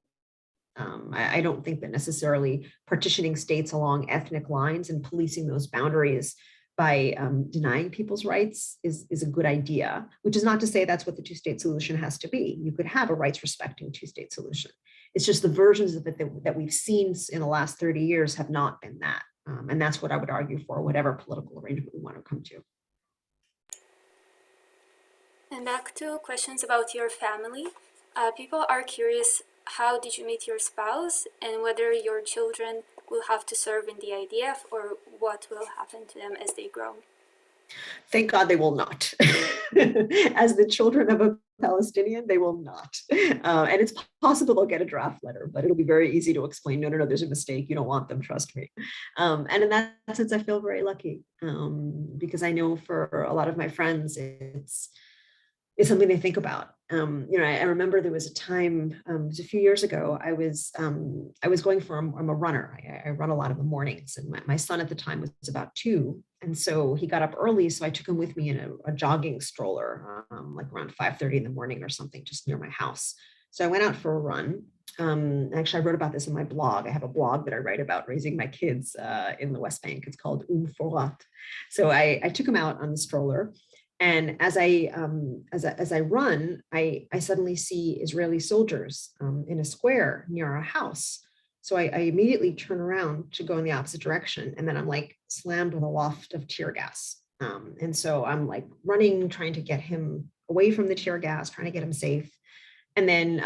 I don't think that necessarily partitioning states along ethnic lines and policing those boundaries by denying people's rights is a good idea, which is not to say that's what the two-state solution has to be. You could have a rights-respecting two-state solution. It's just the versions of it that we've seen in the last 30 years have not been that. And that's what I would argue for, whatever political arrangement we want to come to. And back to questions about your family. People are curious, how did you meet your spouse and whether your children will have to serve in the IDF or what will happen to them as they grow? Thank God they will not. As the children of a Palestinian, they will not. And it's possible they'll get a draft letter, but it'll be very easy to explain, no, there's a mistake. You don't want them, trust me. And in that sense, I feel very lucky because I know for a lot of my friends, it's something they think about. I remember there was a time, it was a few years ago, I was going for, I'm a runner. I run a lot in the mornings, and my son at the time was about 2. And so he got up early. So I took him with me in a jogging stroller, like around 5:30 in the morning or something, just near my house. So I went out for a run. Actually, I wrote about this in my blog. I have a blog that I write about raising my kids in the West Bank. It's called Forat. So I took him out on the stroller. And as I run, I suddenly see Israeli soldiers in a square near our house. So I immediately turn around to go in the opposite direction. And then I'm like slammed with a waft of tear gas. And so I'm like running, trying to get him away from the tear gas, trying to get him safe. And then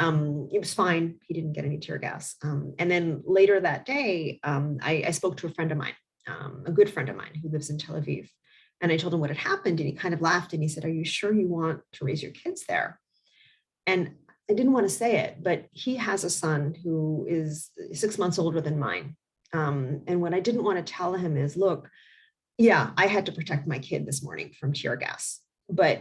it was fine. He didn't get any tear gas. And then later that day, I spoke to a friend of mine, a good friend of mine who lives in Tel Aviv. And I told him what had happened, and he kind of laughed and he said, "Are you sure you want to raise your kids there?" And I didn't want to say it, but he has a son who is 6 months older than mine. And what I didn't want to tell him is, look, yeah, I had to protect my kid this morning from tear gas. But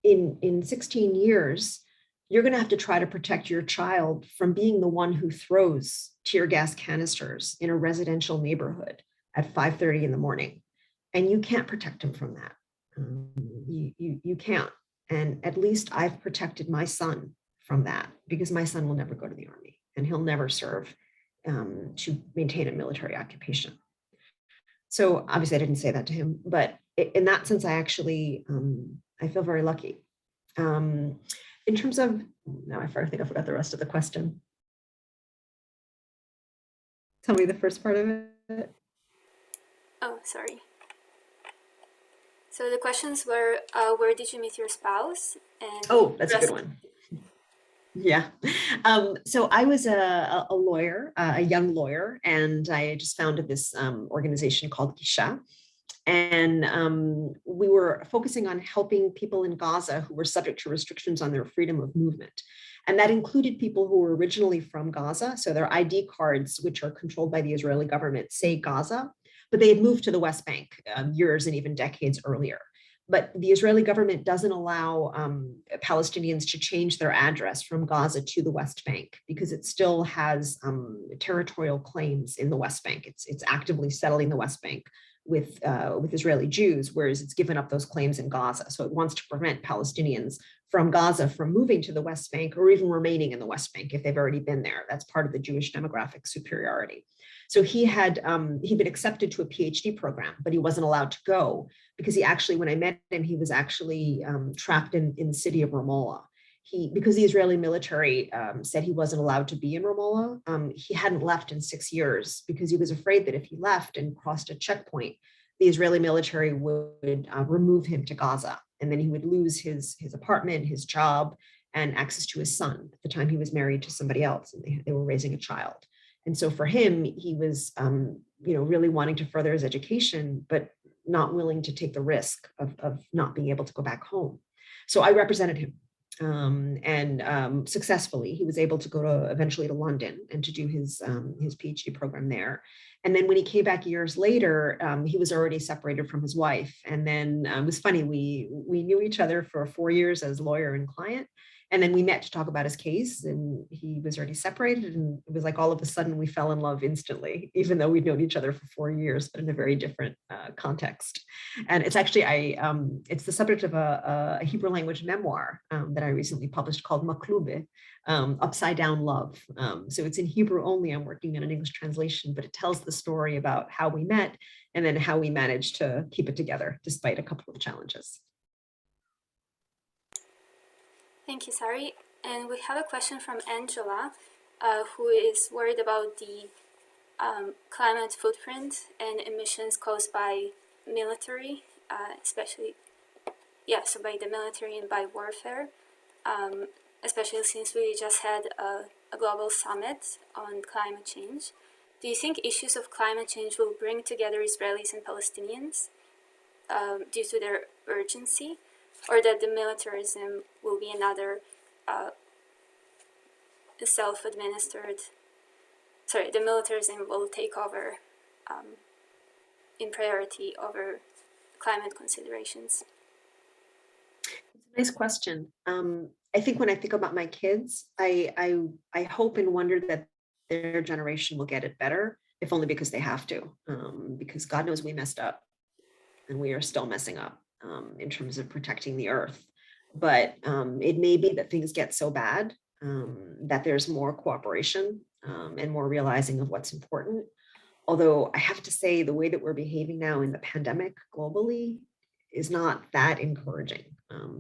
in 16 years, you're going to have to try to protect your child from being the one who throws tear gas canisters in a residential neighborhood at 5:30 in the morning. And you can't protect him from that. You can't. And at least I've protected my son from that, because my son will never go to the army and he'll never serve to maintain a military occupation. So obviously I didn't say that to him, but in that sense, I actually, I feel very lucky. In terms of, now I think I forgot the rest of the question. Tell me the first part of it. Oh, sorry. So the questions were, where did you meet your spouse? And oh, that's a good one. Yeah. So I was a lawyer, a young lawyer, and I just founded this organization called Gisha. And we were focusing on helping people in Gaza who were subject to restrictions on their freedom of movement. And that included people who were originally from Gaza. So their ID cards, which are controlled by the Israeli government, say Gaza, but they had moved to the West Bank years and even decades earlier. But the Israeli government doesn't allow Palestinians to change their address from Gaza to the West Bank because it still has territorial claims in the West Bank. It's actively settling the West Bank with Israeli Jews, whereas it's given up those claims in Gaza. So it wants to prevent Palestinians from Gaza from moving to the West Bank or even remaining in the West Bank if they've already been there. That's part of the Jewish demographic superiority. So he'd been accepted to a PhD program, but he wasn't allowed to go because he actually, when I met him, he was actually trapped in the city of Ramallah. because the Israeli military said he wasn't allowed to be in Ramallah, he hadn't left in 6 years because he was afraid that if he left and crossed a checkpoint, the Israeli military would remove him to Gaza, and then he would lose his apartment, his job, and access to his son. At the time, he was married to somebody else, and they were raising a child. And so for him, he was, really wanting to further his education, but not willing to take the risk of not being able to go back home. So I represented him. Successfully, he was able to go eventually to London and to do his PhD program there. And then when he came back years later, he was already separated from his wife. And then it was funny, we knew each other for 4 years as lawyer and client. And then we met to talk about his case, and he was already separated. And it was like all of a sudden we fell in love instantly, even though we'd known each other for 4 years, but in a very different context. And it's actually, it's the subject of a Hebrew language memoir that I recently published called Mcluba, Upside Down Love. So it's in Hebrew only. I'm working on an English translation, but it tells the story about how we met and then how we managed to keep it together despite a couple of challenges. Thank you, Sari. And we have a question from Angela, who is worried about the climate footprint and emissions caused by military, especially, so by the military and by warfare, especially since we just had a global summit on climate change. Do you think issues of climate change will bring together Israelis and Palestinians due to their urgency? Or that the militarism will be another the militarism will take over in priority over climate considerations? It's a nice question. I think when I think about my kids, I hope and wonder that their generation will get it better, if only because they have to, because God knows we messed up and we are still messing up. In terms of protecting the earth. But it may be that things get so bad that there's more cooperation and more realizing of what's important. Although I have to say the way that we're behaving now in the pandemic globally is not that encouraging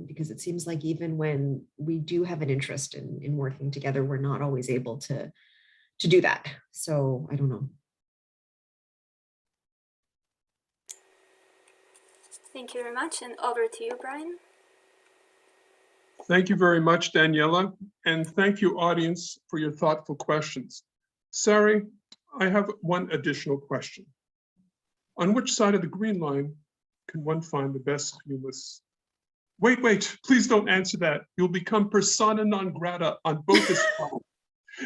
because it seems like even when we do have an interest in working together, we're not always able to do that. So I don't know. Thank you very much, and over to you, Brian. Thank you very much, Daniela, and thank you, audience, for your thoughtful questions. Sari, I have one additional question. On which side of the green line can one find the best hummus? Wait, please don't answer that. You'll become persona non grata on both sides.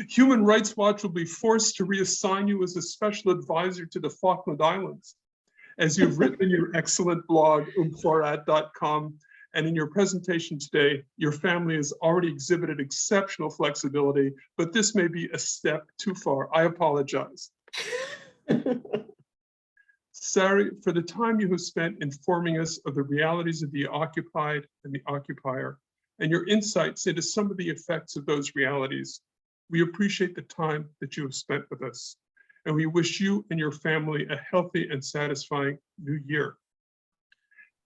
Human Rights Watch will be forced to reassign you as a special advisor to the Falkland Islands. As you've written in your excellent blog, umforat.com, and in your presentation today, your family has already exhibited exceptional flexibility, but this may be a step too far. I apologize. Sari, for the time you have spent informing us of the realities of the occupied and the occupier, and your insights into some of the effects of those realities, we appreciate the time that you have spent with us. And we wish you and your family a healthy and satisfying new year.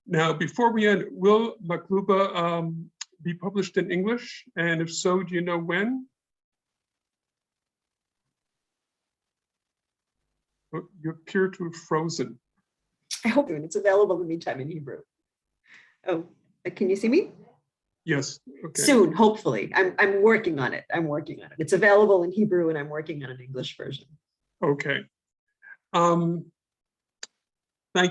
Now, before we end, will Mcluba be published in English? And if so, do you know when? You appear to have frozen. I hope it's available in the meantime in Hebrew. Oh, can you see me? Yes. Okay. Soon, hopefully. I'm working on it. It's available in Hebrew and I'm working on an English version. Okay. Thank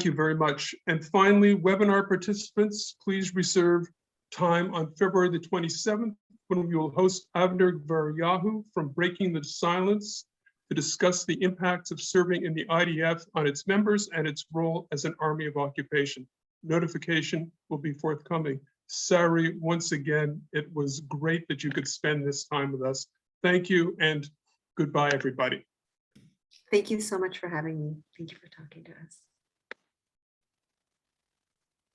you very much. And finally, webinar participants, please reserve time on February the 27th when we will host Avner Gvaryahu from Breaking the Silence to discuss the impacts of serving in the IDF on its members and its role as an army of occupation. Notification will be forthcoming. Sari, once again, it was great that you could spend this time with us. Thank you and goodbye, everybody. Thank you so much for having me. Thank you for talking to us.